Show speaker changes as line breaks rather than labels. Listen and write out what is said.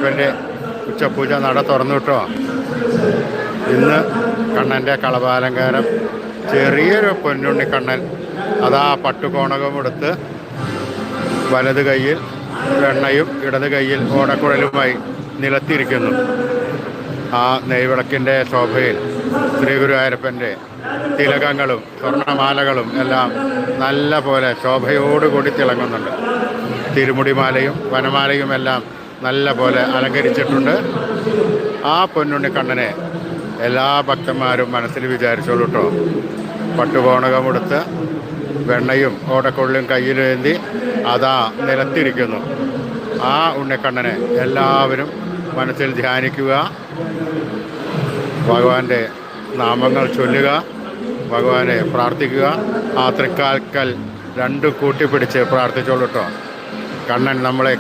ഗുരുവായൂരപ്പൻ്റെ ഉച്ചപൂജ നട തുറന്നു കേട്ടോ. ഇന്ന് കണ്ണൻ്റെ കളഭാലങ്കാരം, ചെറിയൊരു പൊന്നുണ്ണി കണ്ണൻ അതാ പട്ടുകോണകമെടുത്ത് വലത് കൈയിൽ വെണ്ണയും ഇടത് കൈയിൽ ഓടക്കുഴലുമായി നിലത്തിരിക്കുന്നു. ആ നെയ്വിളക്കിൻ്റെ ശോഭയിൽ ശ്രീ ഗുരുവായൂരപ്പൻ്റെ തിലകങ്ങളും സ്വർണ്ണമാലകളും എല്ലാം നല്ല പോലെ ശോഭയോടുകൂടി തിളങ്ങുന്നുണ്ട്. തിരുമുടിമാലയും വനമാലയും എല്ലാം നല്ല പോലെ അലങ്കരിച്ചിട്ടുണ്ട്. ആ പൊന്നുണ്ണി കണ്ണനെ എല്ലാ ഭക്തന്മാരും മനസ്സിൽ വിചാരിച്ചോളൂ കേട്ടോ. പട്ടുകോണകമെടുത്ത് വെണ്ണയും ഓടക്കുഴലും കയ്യിലേന്തി അതാ നിലത്തിരിക്കുന്നു. ആ ഉണ്ണിക്കണ്ണനെ എല്ലാവരും മനസ്സിൽ ധ്യാനിക്കുക, ഭഗവാന്റെ നാമങ്ങൾ ചൊല്ലുക, ഭഗവാനെ പ്രാർത്ഥിക്കുക. ആ തൃക്കാൽക്കൽ രണ്ടും കൂട്ടിപ്പിടിച്ച് പ്രാർത്ഥിച്ചോളൂ കേട്ടോ. കണ്ണൻ നമ്മളെ